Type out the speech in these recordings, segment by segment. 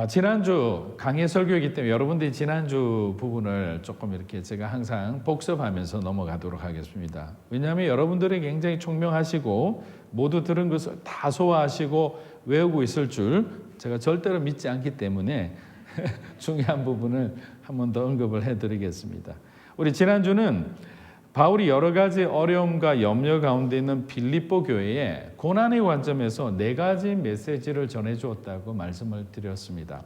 지난주 강의 설교이기 때문에 여러분들이 지난주 부분을 조금 이렇게 제가 항상 복습하면서 넘어가도록 하겠습니다. 왜냐하면 여러분들이 굉장히 총명하시고 모두 들은 것을 다 소화하시고 외우고 있을 줄 제가 절대로 믿지 않기 때문에 중요한 부분을 한 번 더 언급을 해드리겠습니다. 우리 지난주는 바울이 여러 가지 어려움과 염려 가운데 있는 빌립보 교회에 고난의 관점에서 4가지 메시지를 전해주었다고 말씀을 드렸습니다.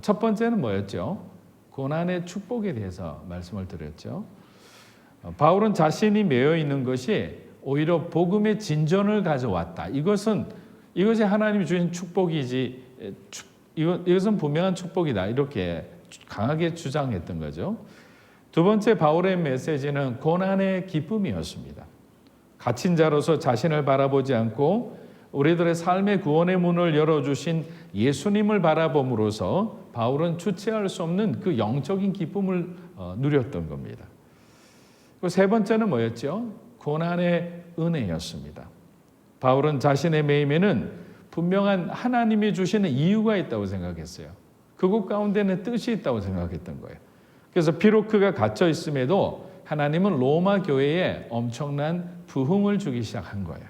첫 번째는 뭐였죠? 고난의 축복에 대해서 말씀을 드렸죠. 바울은 자신이 매여 있는 것이 오히려 복음의 진전을 가져왔다. 이것이 하나님이 주신 축복이지, 이것은 분명한 축복이다. 이렇게 강하게 주장했던 거죠. 두 번째 바울의 메시지는 고난의 기쁨이었습니다. 갇힌 자로서 자신을 바라보지 않고 우리들의 삶의 구원의 문을 열어주신 예수님을 바라봄으로써 바울은 주체할 수 없는 그 영적인 기쁨을 누렸던 겁니다. 세 번째는 뭐였죠? 고난의 은혜였습니다. 바울은 자신의 매임에는 분명한 하나님이 주시는 이유가 있다고 생각했어요. 그곳 가운데는 뜻이 있다고 생각했던 거예요. 그래서 비록 그가 갇혀 있음에도 하나님은 로마 교회에 엄청난 부흥을 주기 시작한 거예요.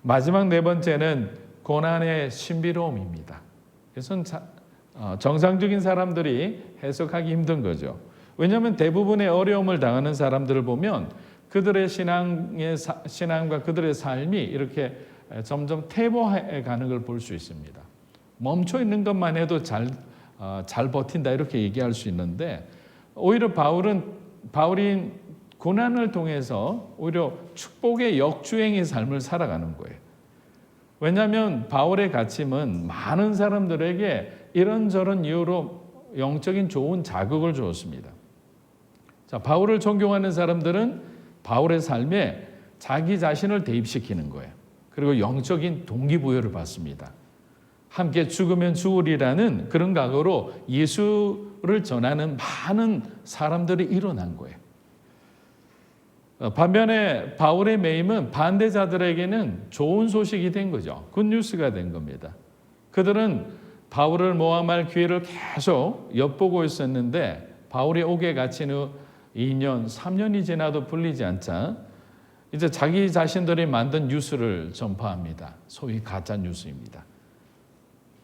마지막 4번째는 고난의 신비로움입니다. 그래서 정상적인 사람들이 해석하기 힘든 거죠. 왜냐하면 대부분의 어려움을 당하는 사람들을 보면 그들의 신앙과 그들의 삶이 이렇게 점점 퇴보해 가는 걸 볼 수 있습니다. 멈춰 있는 것만 해도 잘 버틴다 이렇게 얘기할 수 있는데 오히려 바울이 고난을 통해서 오히려 축복의 역주행의 삶을 살아가는 거예요. 왜냐하면 바울의 가침은 많은 사람들에게 이런저런 이유로 영적인 좋은 자극을 주었습니다. 자, 바울을 존경하는 사람들은 바울의 삶에 자기 자신을 대입시키는 거예요. 그리고 영적인 동기부여를 받습니다. 함께 죽으면 죽으리라는 그런 각오로 예수를 전하는 많은 사람들이 일어난 거예요. 반면에 바울의 매임은 반대자들에게는 좋은 소식이 된 거죠. 굿뉴스가 된 겁니다. 그들은 바울을 모함할 기회를 계속 엿보고 있었는데 바울이 옥에 갇힌 후 2년, 3년이 지나도 풀리지 않자 이제 자기 자신들이 만든 뉴스를 전파합니다. 소위 가짜 뉴스입니다.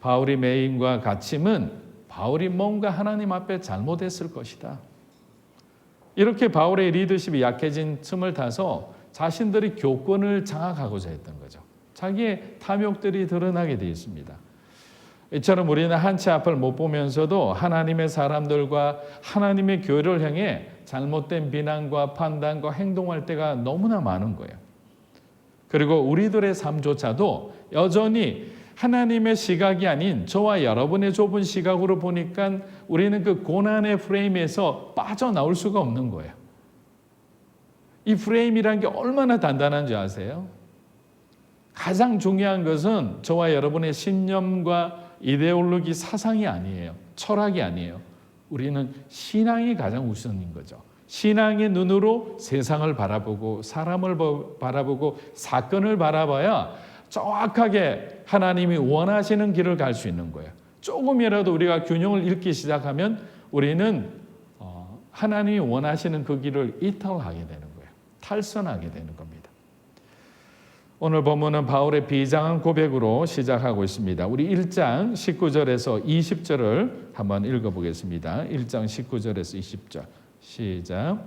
바울의 매임과 갇힘은 바울이 뭔가 하나님 앞에 잘못했을 것이다. 이렇게 바울의 리더십이 약해진 틈을 타서 자신들이 교권을 장악하고자 했던 거죠. 자기의 탐욕들이 드러나게 되어 있습니다. 이처럼 우리는 한치 앞을 못 보면서도 하나님의 사람들과 하나님의 교회를 향해 잘못된 비난과 판단과 행동할 때가 너무나 많은 거예요. 그리고 우리들의 삶조차도 여전히 하나님의 시각이 아닌 저와 여러분의 좁은 시각으로 보니까 우리는 그 고난의 프레임에서 빠져나올 수가 없는 거예요. 이 프레임이란 게 얼마나 단단한지 아세요? 가장 중요한 것은 저와 여러분의 신념과 이데올로기 사상이 아니에요. 철학이 아니에요. 우리는 신앙이 가장 우선인 거죠. 신앙의 눈으로 세상을 바라보고 사람을 바라보고 사건을 바라봐야 정확하게 하나님이 원하시는 길을 갈 수 있는 거예요. 조금이라도 우리가 균형을 잃기 시작하면 우리는 하나님이 원하시는 그 길을 이탈하게 되는 거예요. 탈선하게 되는 겁니다. 오늘 본문은 바울의 비장한 고백으로 시작하고 있습니다. 우리 1장 19절에서 20절을 한번 읽어보겠습니다. 1장 19절에서 20절 시작.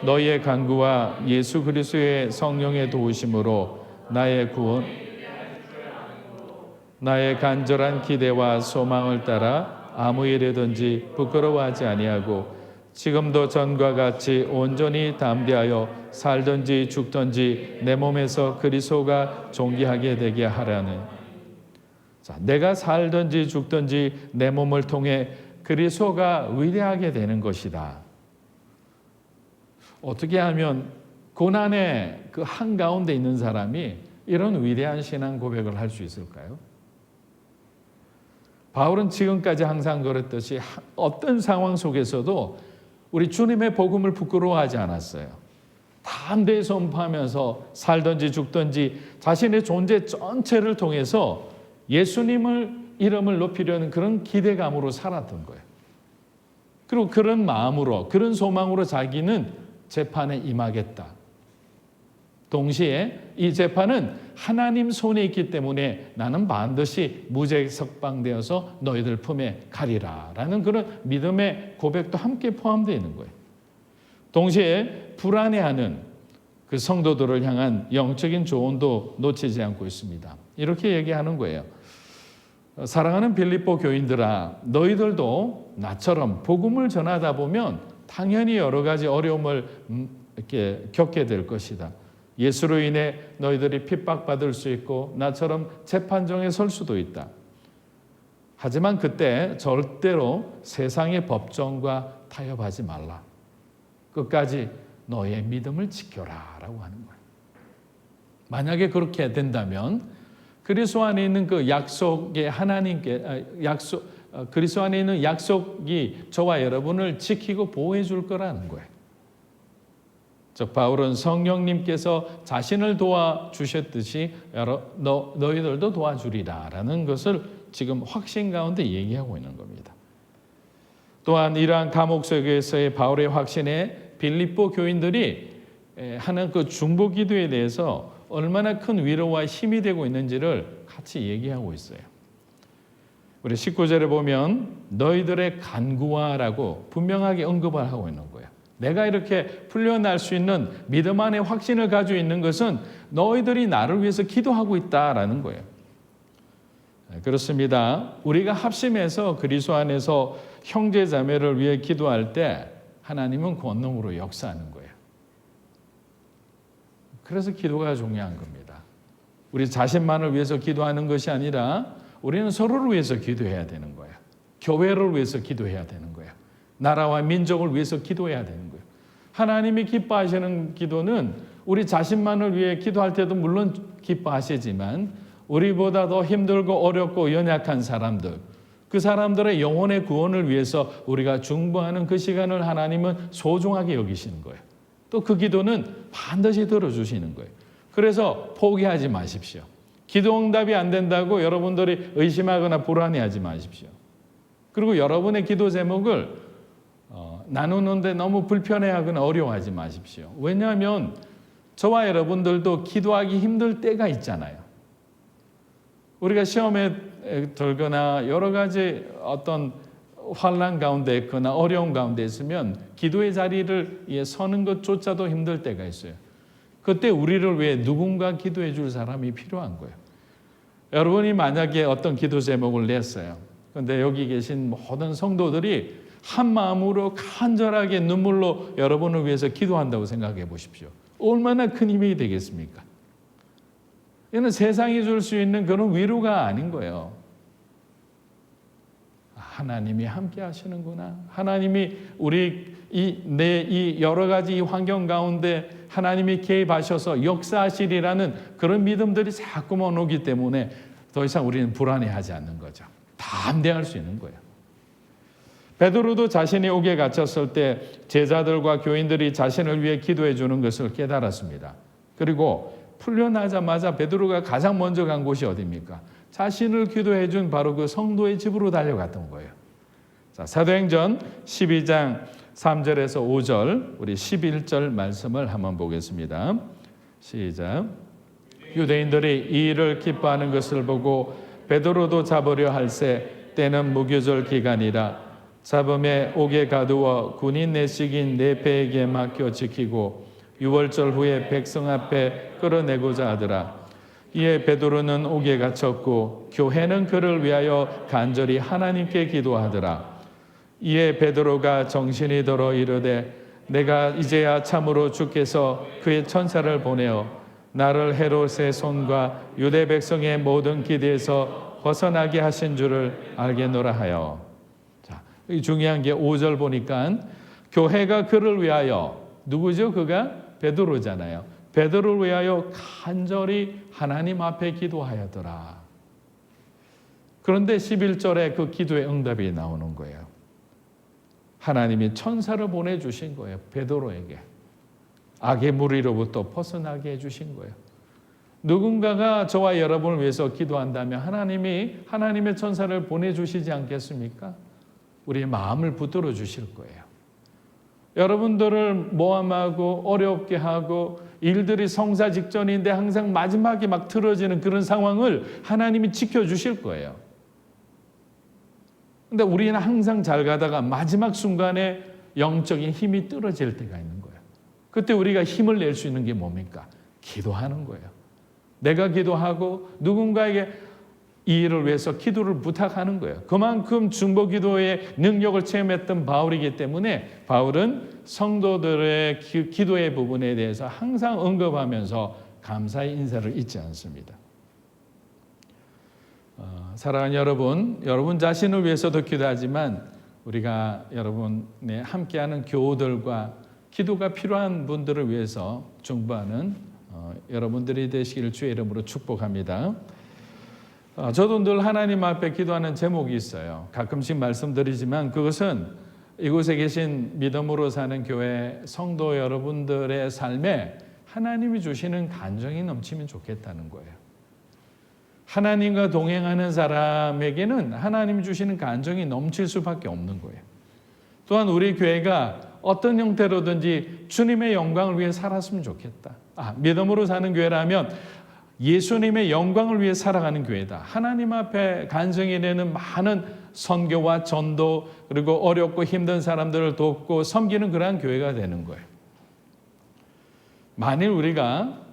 너희의 간구와 예수 그리스도의 성령의 도우심으로 나의 구원, 나의 간절한 기대와 소망을 따라 아무 일에든지 부끄러워하지 아니하고 지금도 전과 같이 온전히 담대하여 살든지 죽든지 내 몸에서 그리스도가 존귀하게 되게 하라는. 자, 내가 살든지 죽든지 내 몸을 통해 그리스도가 위대하게 되는 것이다. 어떻게 하면 고난의 그 한가운데 있는 사람이 이런 위대한 신앙 고백을 할 수 있을까요? 바울은 지금까지 항상 그랬듯이 어떤 상황 속에서도 우리 주님의 복음을 부끄러워하지 않았어요. 담대히 선포하면서 살든지 죽든지 자신의 존재 전체를 통해서 예수님을 이름을 높이려는 그런 기대감으로 살았던 거예요. 그리고 그런 마음으로, 그런 소망으로 자기는 재판에 임하겠다. 동시에 이 재판은 하나님 손에 있기 때문에 나는 반드시 무죄 석방되어서 너희들 품에 가리라 라는 그런 믿음의 고백도 함께 포함되어 있는 거예요. 동시에 불안해하는 그 성도들을 향한 영적인 조언도 놓치지 않고 있습니다. 이렇게 얘기하는 거예요. 사랑하는 빌립보 교인들아, 너희들도 나처럼 복음을 전하다 보면 당연히 여러 가지 어려움을 이렇게 겪게 될 것이다. 예수로 인해 너희들이 핍박받을 수 있고 나처럼 재판정에 설 수도 있다. 하지만 그때 절대로 세상의 법정과 타협하지 말라. 끝까지 너의 믿음을 지켜라 라고 하는 거예요. 만약에 그렇게 된다면 그리스도 안에 있는 그 약속의 그리스도 안에 있는 약속이 저와 여러분을 지키고 보호해 줄 거라는 거예요. 즉 바울은 성령님께서 자신을 도와주셨듯이 너희들도 도와주리라라는 것을 지금 확신 가운데 얘기하고 있는 겁니다. 또한 이러한 감옥 속에서의 바울의 확신에 빌립보 교인들이 하는 그 중보 기도에 대해서 얼마나 큰 위로와 힘이 되고 있는지를 같이 얘기하고 있어요. 우리 19절에 보면 너희들의 간구하라고 분명하게 언급을 하고 있는 거예요. 내가 이렇게 풀려날 수 있는 믿음 안에 확신을 가지고 있는 것은 너희들이 나를 위해서 기도하고 있다라는 거예요. 그렇습니다. 우리가 합심해서 그리스도 안에서 형제 자매를 위해 기도할 때 하나님은 권능으로 역사하는 거예요. 그래서 기도가 중요한 겁니다. 우리 자신만을 위해서 기도하는 것이 아니라 우리는 서로를 위해서 기도해야 되는 거예요. 교회를 위해서 기도해야 되는 거예요. 나라와 민족을 위해서 기도해야 되는 거예요. 하나님이 기뻐하시는 기도는 우리 자신만을 위해 기도할 때도 물론 기뻐하시지만 우리보다 더 힘들고 어렵고 연약한 사람들, 그 사람들의 영혼의 구원을 위해서 우리가 중보하는 그 시간을 하나님은 소중하게 여기시는 거예요. 또 그 기도는 반드시 들어주시는 거예요. 그래서 포기하지 마십시오. 기도 응답이 안 된다고 여러분들이 의심하거나 불안해하지 마십시오. 그리고 여러분의 기도 제목을 나누는데 너무 불편해하거나 어려워하지 마십시오. 왜냐하면 저와 여러분들도 기도하기 힘들 때가 있잖아요. 우리가 시험에 들거나 여러 가지 어떤 환난 가운데 있거나 어려움 가운데 있으면 기도의 자리를 서는 것조차도 힘들 때가 있어요. 그때 우리를 위해 누군가 기도해 줄 사람이 필요한 거예요. 여러분이 만약에 어떤 기도 제목을 냈어요. 그런데 여기 계신 모든 성도들이 한 마음으로 간절하게 눈물로 여러분을 위해서 기도한다고 생각해 보십시오. 얼마나 큰 힘이 되겠습니까? 이는 세상이 줄 수 있는 그런 위로가 아닌 거예요. 하나님이 함께 하시는구나. 하나님이 우리 이 여러 가지 환경 가운데 하나님이 개입하셔서 역사하시리라는 그런 믿음들이 자꾸만 오기 때문에 더 이상 우리는 불안해하지 않는 거죠. 담대할 수 있는 거예요. 베드로도 자신이 옥에 갇혔을 때 제자들과 교인들이 자신을 위해 기도해 주는 것을 깨달았습니다. 그리고 풀려나자마자 베드로가 가장 먼저 간 곳이 어디입니까? 자신을 기도해 준 바로 그 성도의 집으로 달려갔던 거예요. 자, 사도행전 12장 3절에서 5절, 우리 11절 말씀을 한번 보겠습니다. 시작. 유대인들이 이 일을 기뻐하는 것을 보고 베드로도 잡으려 할새 때는 무교절 기간이라 잡음에 옥에 가두어 군인 내식인 네페에게 맡겨 지키고 유월절 후에 백성 앞에 끌어내고자 하더라. 이에 베드로는 옥에 갇혔고 교회는 그를 위하여 간절히 하나님께 기도하더라. 이에 베드로가 정신이 들어 이르되 내가 이제야 참으로 주께서 그의 천사를 보내어 나를 헤롯의 손과 유대 백성의 모든 기대에서 벗어나게 하신 줄을 알겠노라 하여. 자, 중요한 게 5절 보니까 교회가 그를 위하여, 누구죠? 그가 베드로잖아요. 베드로를 위하여 간절히 하나님 앞에 기도하였더라. 그런데 11절에 그 기도의 응답이 나오는 거예요. 하나님이 천사를 보내주신 거예요. 베드로에게. 악의 무리로부터 벗어나게 해주신 거예요. 누군가가 저와 여러분을 위해서 기도한다면 하나님이 하나님의 천사를 보내주시지 않겠습니까? 우리의 마음을 붙들어 주실 거예요. 여러분들을 모함하고 어렵게 하고 일들이 성사 직전인데 항상 마지막에 막 틀어지는 그런 상황을 하나님이 지켜주실 거예요. 근데 우리는 항상 잘 가다가 마지막 순간에 영적인 힘이 떨어질 때가 있는 거예요. 그때 우리가 힘을 낼 수 있는 게 뭡니까? 기도하는 거예요. 내가 기도하고 누군가에게 이 일을 위해서 기도를 부탁하는 거예요. 그만큼 중보기도의 능력을 체험했던 바울이기 때문에 바울은 성도들의 기도의 부분에 대해서 항상 언급하면서 감사의 인사를 잊지 않습니다. 사랑하는 여러분 자신을 위해서도 기도하지만 우리가 여러분의 함께하는 교우들과 기도가 필요한 분들을 위해서 중보하는 여러분들이 되시기를 주의 이름으로 축복합니다. 저도 늘 하나님 앞에 기도하는 제목이 있어요. 가끔씩 말씀드리지만 그것은 이곳에 계신 믿음으로 사는 교회 성도 여러분들의 삶에 하나님이 주시는 간정이 넘치면 좋겠다는 거예요. 하나님과 동행하는 사람에게는 하나님이 주시는 간정이 넘칠 수밖에 없는 거예요. 또한 우리 교회가 어떤 형태로든지 주님의 영광을 위해 살았으면 좋겠다. 믿음으로 사는 교회라면 예수님의 영광을 위해 살아가는 교회다. 하나님 앞에 간증이 되는 많은 선교와 전도 그리고 어렵고 힘든 사람들을 돕고 섬기는 그러한 교회가 되는 거예요. 만일 우리가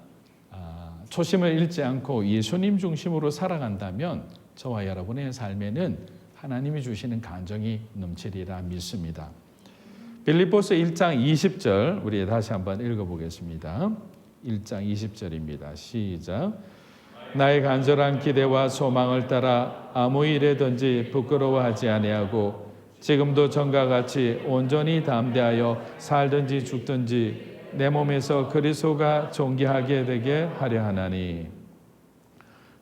초심을 잃지 않고 예수님 중심으로 살아간다면 저와 여러분의 삶에는 하나님이 주시는 간증이 넘치리라 믿습니다. 빌립보서 1장 20절 우리 다시 한번 읽어보겠습니다. 1장 20절입니다. 시작. 나의 간절한 기대와 소망을 따라 아무 일에든지 부끄러워하지 아니하고 지금도 전과 같이 온전히 담대하여 살든지 죽든지 내 몸에서 그리스도가 존귀하게 되게 하려 하나니.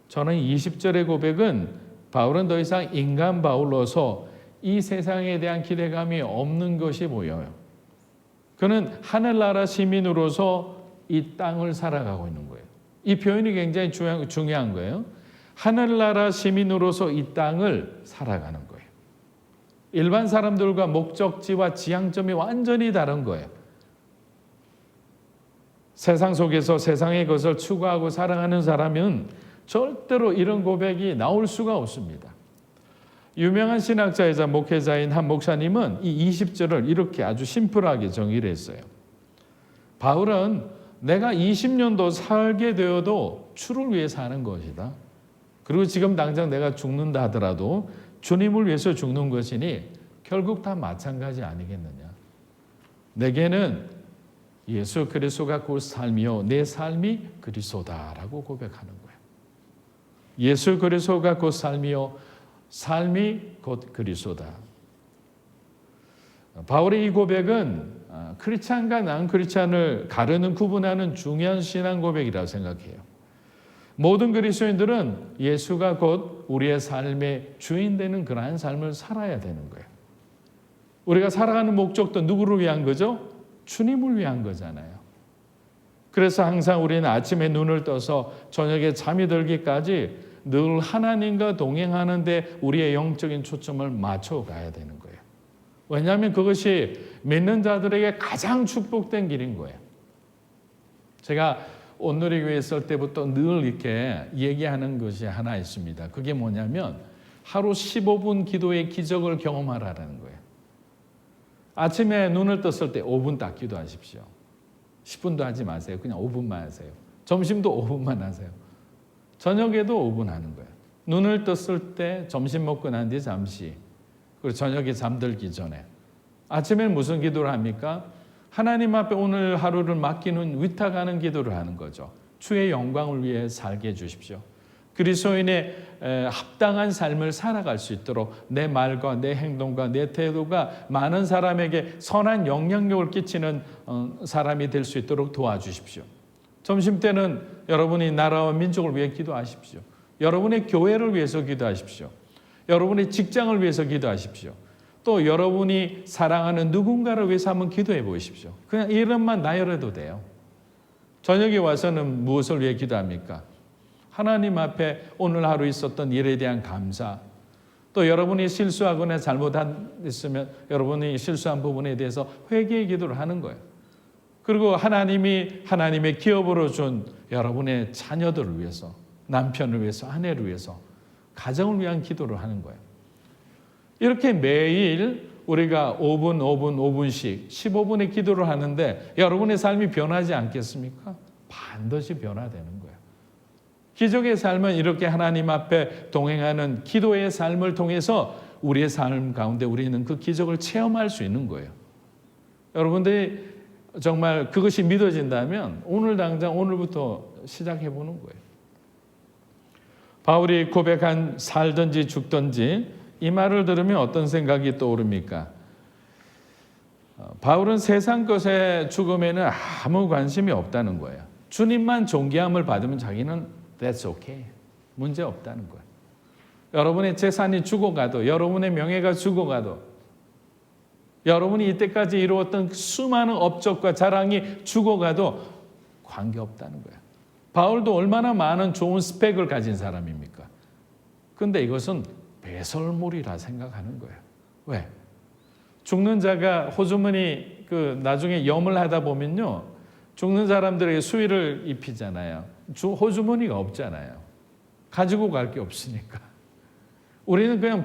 저는 20절의 고백은 바울은 더 이상 인간 바울로서 이 세상에 대한 기대감이 없는 것이 보여요. 그는 하늘나라 시민으로서 이 땅을 살아가고 있는 거예요. 이 표현이 굉장히 중요한 거예요. 하늘나라 시민으로서 이 땅을 살아가는 거예요. 일반 사람들과 목적지와 지향점이 완전히 다른 거예요. 세상 속에서 세상의 것을 추구하고 살아가는 사람은 절대로 이런 고백이 나올 수가 없습니다. 유명한 신학자이자 목회자인 한 목사님은 이 20절을 이렇게 아주 심플하게 정의를 했어요. 바울은 내가 20년도 살게 되어도 주를 위해 사는 것이다. 그리고 지금 당장 내가 죽는다 하더라도 주님을 위해서 죽는 것이니 결국 다 마찬가지 아니겠느냐. 내게는 예수 그리스도가 곧 삶이요 내 삶이 그리스도다라고 고백하는 거예요. 예수 그리스도가 곧 삶이요 삶이 곧 그리스도다. 바울의 이 고백은 크리스찬과 난 크리스찬을 가르는 구분하는 중요한 신앙 고백이라고 생각해요. 모든 그리스도인들은 예수가 곧 우리의 삶의 주인 되는 그러한 삶을 살아야 되는 거예요. 우리가 살아가는 목적도 누구를 위한 거죠? 주님을 위한 거잖아요. 그래서 항상 우리는 아침에 눈을 떠서 저녁에 잠이 들기까지 늘 하나님과 동행하는데 우리의 영적인 초점을 맞춰가야 되는 거예요. 왜냐하면 그것이 믿는 자들에게 가장 축복된 길인 거예요. 제가 온누리교회 있을 때부터 늘 이렇게 얘기하는 것이 하나 있습니다. 그게 뭐냐면 하루 15분 기도의 기적을 경험하라는 거예요. 아침에 눈을 떴을 때 5분 딱 기도하십시오. 10분도 하지 마세요. 그냥 5분만 하세요. 점심도 5분만 하세요. 저녁에도 5분 하는 거예요. 눈을 떴을 때 점심 먹고 난 뒤에 잠시 그리고 저녁에 잠들기 전에. 아침에는 무슨 기도를 합니까? 하나님 앞에 오늘 하루를 맡기는 위탁하는 기도를 하는 거죠. 주의 영광을 위해 살게 해주십시오. 그리스도인의 합당한 삶을 살아갈 수 있도록 내 말과 내 행동과 내 태도가 많은 사람에게 선한 영향력을 끼치는 사람이 될 수 있도록 도와주십시오. 점심 때는 여러분이 나라와 민족을 위해 기도하십시오. 여러분의 교회를 위해서 기도하십시오. 여러분의 직장을 위해서 기도하십시오. 또 여러분이 사랑하는 누군가를 위해서 한번 기도해 보십시오. 그냥 이름만 나열해도 돼요. 저녁에 와서는 무엇을 위해 기도합니까? 하나님 앞에 오늘 하루 있었던 일에 대한 감사, 또 여러분이 실수하거나 잘못했으면 여러분이 실수한 부분에 대해서 회개의 기도를 하는 거예요. 그리고 하나님이 하나님의 기업으로 준 여러분의 자녀들을 위해서, 남편을 위해서, 아내를 위해서, 가정을 위한 기도를 하는 거예요. 이렇게 매일 우리가 5분, 5분, 5분씩 15분의 기도를 하는데 여러분의 삶이 변하지 않겠습니까? 반드시 변화되는 거예요. 기적의 삶은 이렇게 하나님 앞에 동행하는 기도의 삶을 통해서 우리의 삶 가운데 우리는 그 기적을 체험할 수 있는 거예요. 여러분들이 정말 그것이 믿어진다면 오늘 당장 오늘부터 시작해 보는 거예요. 바울이 고백한 살든지 죽든지 이 말을 들으면 어떤 생각이 떠오릅니까? 바울은 세상 것의 죽음에는 아무 관심이 없다는 거예요. 주님만 존귀함을 받으면 자기는 That's okay. 문제 없다는 거예요. 여러분의 재산이 죽어가도, 여러분의 명예가 죽어가도, 여러분이 이때까지 이루었던 수많은 업적과 자랑이 죽어가도 관계없다는 거예요. 바울도 얼마나 많은 좋은 스펙을 가진 사람입니까? 그런데 이것은 배설물이라 생각하는 거예요. 왜? 죽는 자가 호주머니 나중에 염을 하다 보면요, 죽는 사람들에게 수의를 입히잖아요. 호주머니가 없잖아요. 가지고 갈 게 없으니까. 우리는 그냥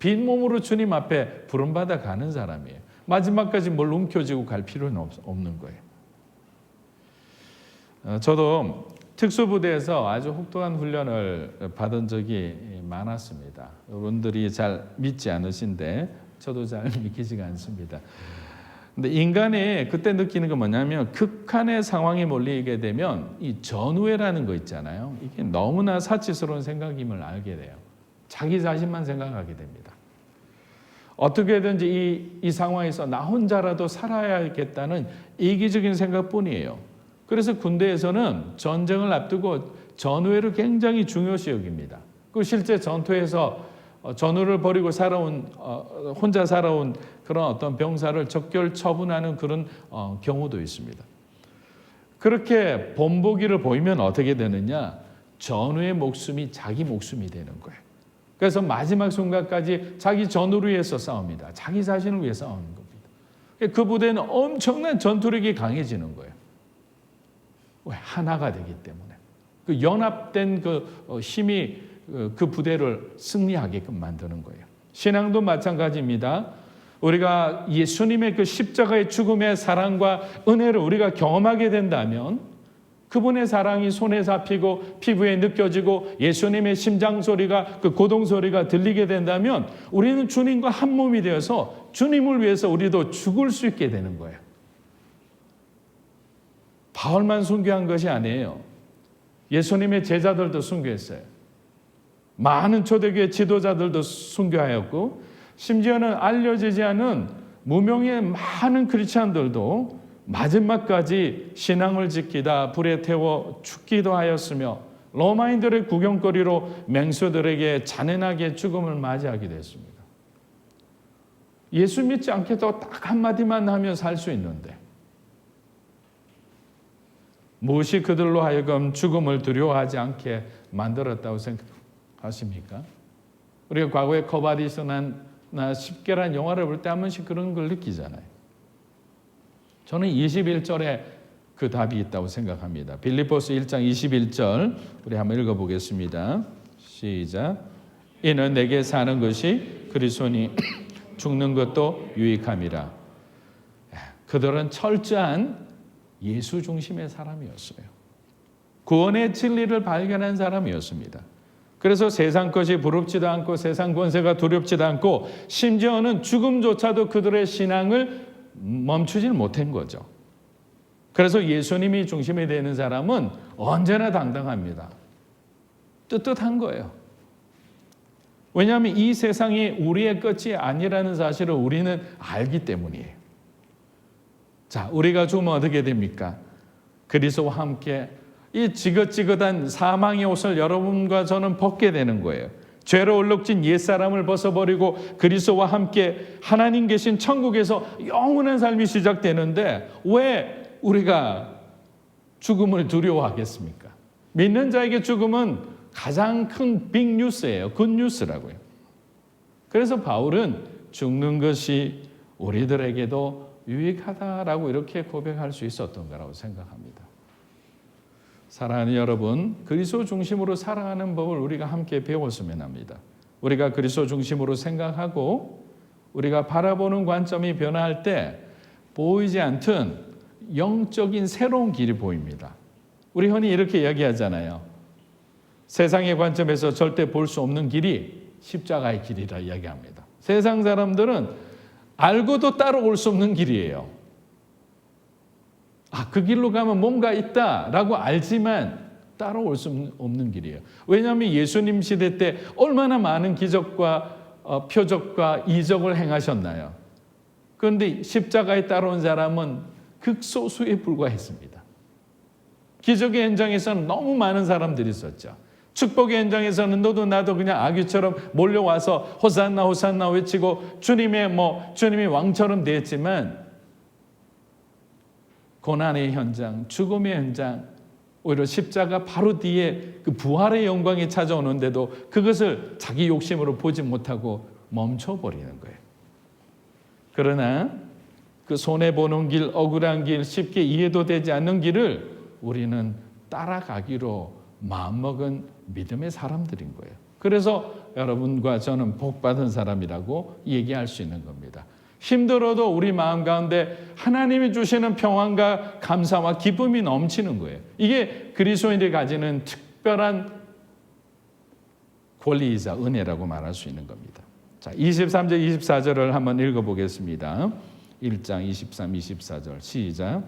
빈 몸으로 주님 앞에 부름받아 가는 사람이에요. 마지막까지 뭘 움켜쥐고 갈 필요는 없는 거예요. 저도 특수부대에서 아주 혹독한 훈련을 받은 적이 많았습니다. 여러분들이 잘 믿지 않으신데 저도 잘 믿기지가 않습니다. 근데 인간이 그때 느끼는 건 뭐냐면 극한의 상황에 몰리게 되면 이 전우회라는 거 있잖아요. 이게 너무나 사치스러운 생각임을 알게 돼요. 자기 자신만 생각하게 됩니다. 어떻게든지 이 상황에서 나 혼자라도 살아야겠다는 이기적인 생각뿐이에요. 그래서 군대에서는 전쟁을 앞두고 전우회를 굉장히 중요시 여깁니다. 그 실제 전투에서 전우를 버리고 혼자 살아온 그런 어떤 병사를 적결 처분하는 그런 경우도 있습니다. 그렇게 본보기를 보이면 어떻게 되느냐? 전우의 목숨이 자기 목숨이 되는 거예요. 그래서 마지막 순간까지 자기 전우를 위해서 싸웁니다. 자기 자신을 위해 싸우는 겁니다. 그 부대는 엄청난 전투력이 강해지는 거예요. 왜? 하나가 되기 때문에. 그 연합된 힘이 그 부대를 승리하게끔 만드는 거예요. 신앙도 마찬가지입니다. 우리가 예수님의 그 십자가의 죽음의 사랑과 은혜를 우리가 경험하게 된다면 그분의 사랑이 손에 잡히고 피부에 느껴지고 예수님의 심장 소리가 그 고동 소리가 들리게 된다면 우리는 주님과 한 몸이 되어서 주님을 위해서 우리도 죽을 수 있게 되는 거예요. 바울만 순교한 것이 아니에요. 예수님의 제자들도 순교했어요. 많은 초대교회 지도자들도 순교하였고 심지어는 알려지지 않은 무명의 많은 크리스찬들도 마지막까지 신앙을 지키다 불에 태워 죽기도 하였으며 로마인들의 구경거리로 맹수들에게 잔인하게 죽음을 맞이하기도 했습니다. 예수 믿지 않겠다고 딱 한마디만 하면 살 수 있는데 무엇이 그들로 하여금 죽음을 두려워하지 않게 만들었다고 생각하십니까? 우리가 과거에 커바디스나 십계란 영화를 볼 때 한 번씩 그런 걸 느끼잖아요. 저는 21절에 그 답이 있다고 생각합니다. 빌립보서 1장 21절 우리 한번 읽어보겠습니다. 시작. 이는 내게 사는 것이 그리스도니 죽는 것도 유익함이라. 그들은 철저한 예수 중심의 사람이었어요. 구원의 진리를 발견한 사람이었습니다. 그래서 세상 것이 부럽지도 않고 세상 권세가 두렵지도 않고 심지어는 죽음조차도 그들의 신앙을 멈추질 못한 거죠. 그래서 예수님이 중심이 되는 사람은 언제나 당당합니다. 떳떳한 거예요. 왜냐하면 이 세상이 우리의 끝이 아니라는 사실을 우리는 알기 때문이에요. 자, 우리가 죽으면 어떻게 됩니까? 그리스도와 함께 이 지긋지긋한 사망의 옷을 여러분과 저는 벗게 되는 거예요. 죄로 얼룩진 옛사람을 벗어버리고 그리스도와 함께 하나님 계신 천국에서 영원한 삶이 시작되는데 왜 우리가 죽음을 두려워하겠습니까? 믿는 자에게 죽음은 가장 큰 빅뉴스예요. 굿뉴스라고요. 그래서 바울은 죽는 것이 우리들에게도 유익하다라고 이렇게 고백할 수 있었던 거라고 생각합니다. 사랑하는 여러분, 그리스도 중심으로 살아가는 법을 우리가 함께 배웠으면 합니다. 우리가 그리스도 중심으로 생각하고 우리가 바라보는 관점이 변화할 때 보이지 않던 영적인 새로운 길이 보입니다. 우리 흔히 이렇게 이야기하잖아요. 세상의 관점에서 절대 볼 수 없는 길이 십자가의 길이라 이야기합니다. 세상 사람들은 알고도 따라올 수 없는 길이에요. 그 길로 가면 뭔가 있다라고 알지만 따라올 수 없는 길이에요. 왜냐하면 예수님 시대 때 얼마나 많은 기적과 표적과 이적을 행하셨나요? 그런데 십자가에 따라온 사람은 극소수에 불과했습니다. 기적의 현장에서는 너무 많은 사람들이 있었죠. 축복의 현장에서는 너도 나도 그냥 아기처럼 몰려와서 호산나 호산나 외치고 주님이 왕처럼 됐지만 고난의 현장, 죽음의 현장, 오히려 십자가 바로 뒤에 그 부활의 영광이 찾아오는데도 그것을 자기 욕심으로 보지 못하고 멈춰버리는 거예요. 그러나 그 손해보는 길, 억울한 길, 쉽게 이해도 되지 않는 길을 우리는 따라가기로 마음먹은 믿음의 사람들인 거예요. 그래서 여러분과 저는 복받은 사람이라고 얘기할 수 있는 겁니다. 힘들어도 우리 마음 가운데 하나님이 주시는 평안과 감사와 기쁨이 넘치는 거예요. 이게 그리스도인들이 가지는 특별한 권리이자 은혜라고 말할 수 있는 겁니다. 자, 23절, 24절을 한번 읽어보겠습니다. 1장 23, 24절 시작.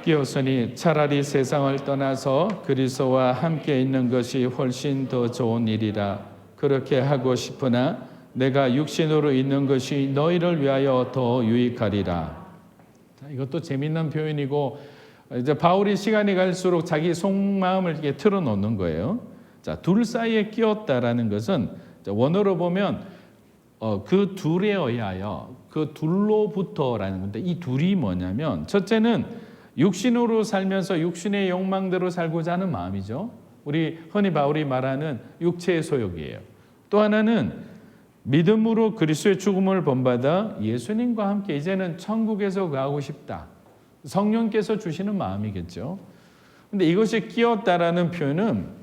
끼었으니 차라리 세상을 떠나서 그리스도와 함께 있는 것이 훨씬 더 좋은 일이라. 그렇게 하고 싶으나 내가 육신으로 있는 것이 너희를 위하여 더 유익하리라. 이것도 재미있는 표현이고 이제 바울이 시간이 갈수록 자기 속마음을 이렇게 틀어놓는 거예요. 자, 둘 사이에 끼었다라는 것은 원어로 보면 그 둘에 의하여 그 둘로부터라는 건데 이 둘이 뭐냐면 첫째는 육신으로 살면서 육신의 욕망대로 살고자 하는 마음이죠. 우리 흔히 바울이 말하는 육체의 소욕이에요. 또 하나는 믿음으로 그리스도의 죽음을 본받아 예수님과 함께 이제는 천국에서 가고 싶다. 성령께서 주시는 마음이겠죠. 근데 이것이 끼었다라는 표현은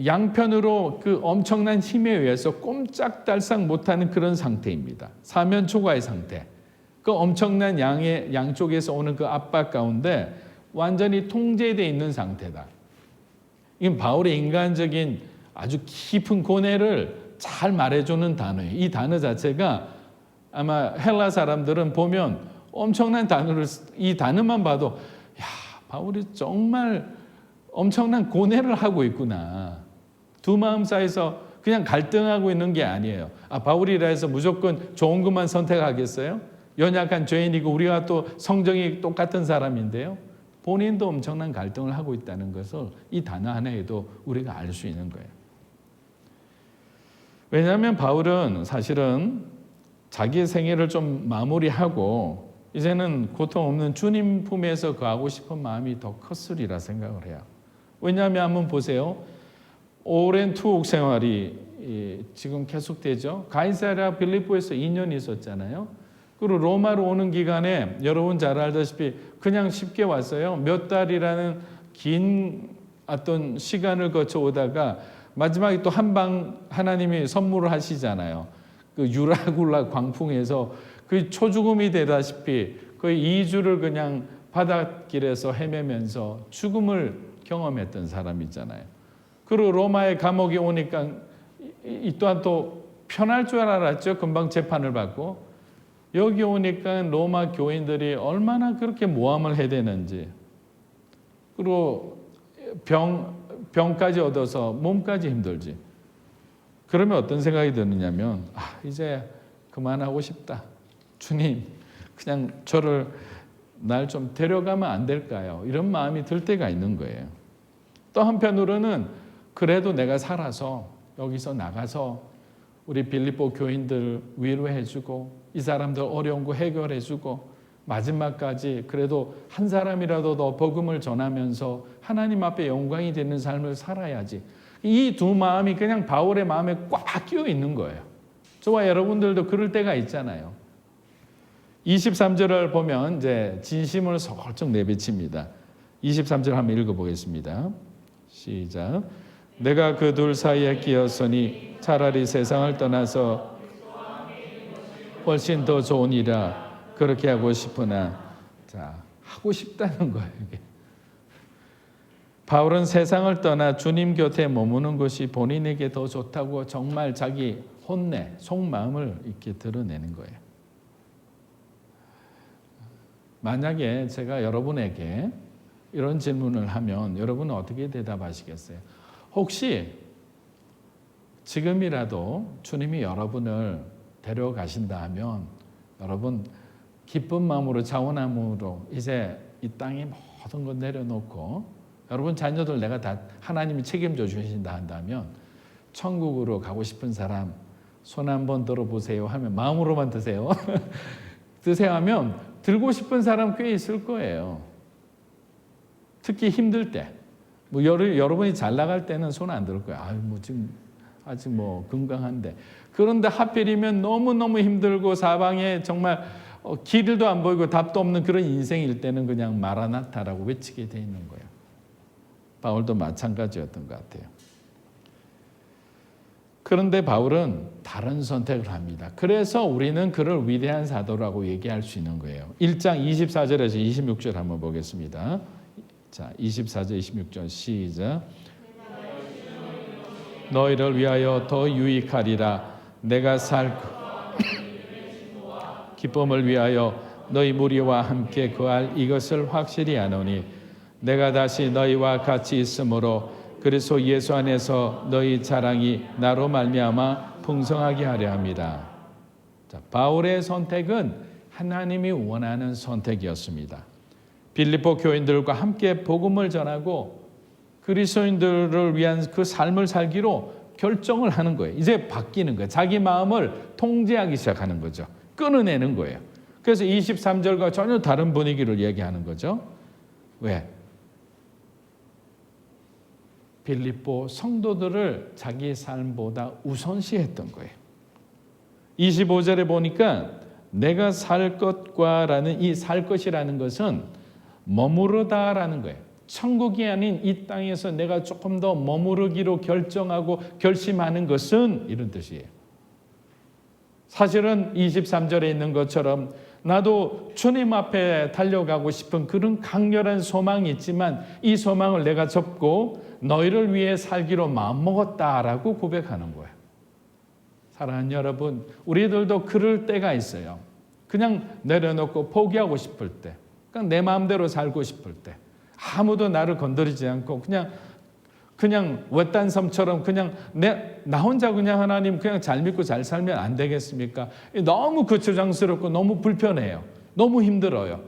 양편으로 그 엄청난 힘에 의해서 꼼짝달싹 못하는 그런 상태입니다. 사면초가의 상태. 그 엄청난 양쪽에서 오는 그 압박 가운데 완전히 통제되어 있는 상태다. 이건 바울의 인간적인 아주 깊은 고뇌를 잘 말해주는 단어예요. 이 단어 자체가 아마 헬라 사람들은 보면 엄청난 단어를 이 단어만 봐도 야, 바울이 정말 엄청난 고뇌를 하고 있구나. 두 마음 사이에서 그냥 갈등하고 있는 게 아니에요. 바울이라 해서 무조건 좋은 것만 선택하겠어요? 연약한 죄인이고 우리가 또 성정이 똑같은 사람인데요. 본인도 엄청난 갈등을 하고 있다는 것을 이 단어 하나에도 우리가 알 수 있는 거예요. 왜냐하면 바울은 사실은 자기의 생애를 좀 마무리하고 이제는 고통 없는 주님 품에서 거하고 싶은 마음이 더 컸으리라 생각을 해요. 왜냐하면 한번 보세요. 오랜 투옥 생활이 지금 계속되죠. 가이사랴 빌립보에서 2년 있었잖아요. 그리고 로마로 오는 기간에 여러분 잘 알다시피 그냥 쉽게 왔어요. 몇 달이라는 긴 어떤 시간을 거쳐 오다가 마지막에 또 한 방 하나님이 선물을 하시잖아요. 그 유라굴라 광풍에서 그 초죽음이 되다시피 거의 2주를 그냥 바닷길에서 헤매면서 죽음을 경험했던 사람이잖아요. 그리고 로마의 감옥에 오니까 이 또한 또 편할 줄 알았죠. 금방 재판을 받고. 여기 오니까 로마 교인들이 얼마나 그렇게 모함을 해대는지. 그리고 병까지 얻어서 몸까지 힘들지. 그러면 어떤 생각이 드느냐면 이제 그만하고 싶다. 주님 그냥 저를 날 좀 데려가면 안 될까요? 이런 마음이 들 때가 있는 거예요. 또 한편으로는 그래도 내가 살아서 여기서 나가서 우리 빌립보 교인들 위로해주고 이 사람들 어려운 거 해결해주고 마지막까지 그래도 한 사람이라도 더 복음을 전하면서 하나님 앞에 영광이 되는 삶을 살아야지. 이 두 마음이 그냥 바울의 마음에 꽉 끼어 있는 거예요. 저와 여러분들도 그럴 때가 있잖아요. 23절을 보면 이제 진심을 서글쩍 내비칩니다. 23절 한번 읽어보겠습니다. 시작. 내가 그 둘 사이에 끼었으니 차라리 세상을 떠나서 훨씬 더 좋으니라 그렇게 하고 싶으나, 자, 하고 싶다는 거예요. 이게. 바울은 세상을 떠나 주님 곁에 머무는 것이 본인에게 더 좋다고 정말 자기 혼내, 속마음을 이렇게 드러내는 거예요. 만약에 제가 여러분에게 이런 질문을 하면 여러분은 어떻게 대답하시겠어요? 혹시 지금이라도 주님이 여러분을 데려가신다 하면 여러분 기쁜 마음으로 자원함으로 이제 이 땅에 모든 것 내려놓고 여러분 자녀들 내가 다 하나님이 책임져 주신다 한다면 천국으로 가고 싶은 사람 손 한번 들어보세요 하면 마음으로만 드세요. 드세요 하면 들고 싶은 사람 꽤 있을 거예요. 특히 힘들 때. 뭐 여러분이 잘 나갈 때는 손 안 들 거예요. 지금 아직 건강한데. 그런데 하필이면 너무너무 힘들고 사방에 정말 길도 안 보이고 답도 없는 그런 인생일 때는 그냥 마라나타라고 외치게 돼 있는 거예요. 바울도 마찬가지였던 것 같아요. 그런데 바울은 다른 선택을 합니다. 그래서 우리는 그를 위대한 사도라고 얘기할 수 있는 거예요. 1장 24절에서 26절 한번 보겠습니다. 자, 24절 26절 시작. 너희를 위하여 더 유익하리라. 내가 기쁨을 위하여 너희 무리와 함께 거할 이것을 확실히 아노니 내가 다시 너희와 같이 있으므로 그리스도 예수 안에서 너희 자랑이 나로 말미암아 풍성하게 하려 합니다. 자, 바울의 선택은 하나님이 원하는 선택이었습니다. 빌립보 교인들과 함께 복음을 전하고 그리스도인들을 위한 그 삶을 살기로 결정을 하는 거예요. 이제 바뀌는 거예요. 자기 마음을 통제하기 시작하는 거죠. 끊어내는 거예요. 그래서 23절과 전혀 다른 분위기를 얘기하는 거죠. 왜? 빌립보 성도들을 자기 삶보다 우선시했던 거예요. 25절에 보니까 내가 살 것과 라는 이 살 것이라는 것은 머무르다라는 거예요. 천국이 아닌 이 땅에서 내가 조금 더 머무르기로 결정하고 결심하는 것은 이런 뜻이에요. 사실은 23절에 있는 것처럼 나도 주님 앞에 달려가고 싶은 그런 강렬한 소망이 있지만 이 소망을 내가 접고 너희를 위해 살기로 마음먹었다라고 고백하는 거예요. 사랑하는 여러분, 우리들도 그럴 때가 있어요. 그냥 내려놓고 포기하고 싶을 때, 그냥 내 마음대로 살고 싶을 때, 아무도 나를 건드리지 않고 그냥 외딴 섬처럼 그냥 나 혼자 그냥 하나님 그냥 잘 믿고 잘 살면 안 되겠습니까? 너무 거추장스럽고 너무 불편해요. 너무 힘들어요.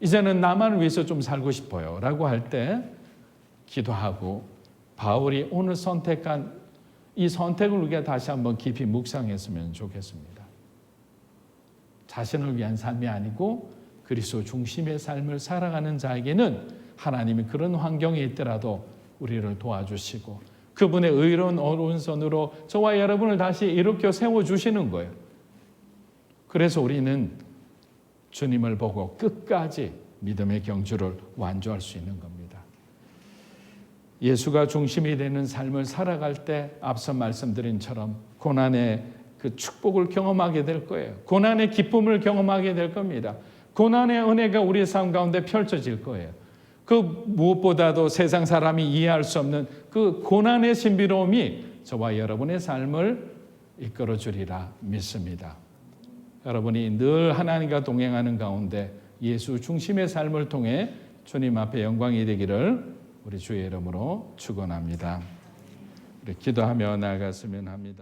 이제는 나만을 위해서 좀 살고 싶어요. 라고 할 때 기도하고 바울이 오늘 선택한 이 선택을 우리가 다시 한번 깊이 묵상했으면 좋겠습니다. 자신을 위한 삶이 아니고 그리스도 중심의 삶을 살아가는 자에게는 하나님이 그런 환경에 있더라도 우리를 도와주시고 그분의 의로운 오른손으로 저와 여러분을 다시 일으켜 세워주시는 거예요. 그래서 우리는 주님을 보고 끝까지 믿음의 경주를 완주할 수 있는 겁니다. 예수가 중심이 되는 삶을 살아갈 때 앞서 말씀드린 처럼 고난의 그 축복을 경험하게 될 거예요. 고난의 기쁨을 경험하게 될 겁니다. 고난의 은혜가 우리의 삶 가운데 펼쳐질 거예요. 그 무엇보다도 세상 사람이 이해할 수 없는 그 고난의 신비로움이 저와 여러분의 삶을 이끌어 주리라 믿습니다. 여러분이 늘 하나님과 동행하는 가운데 예수 중심의 삶을 통해 주님 앞에 영광이 되기를 우리 주의 이름으로 축원합니다. 우리 기도하며 나아갔으면 합니다.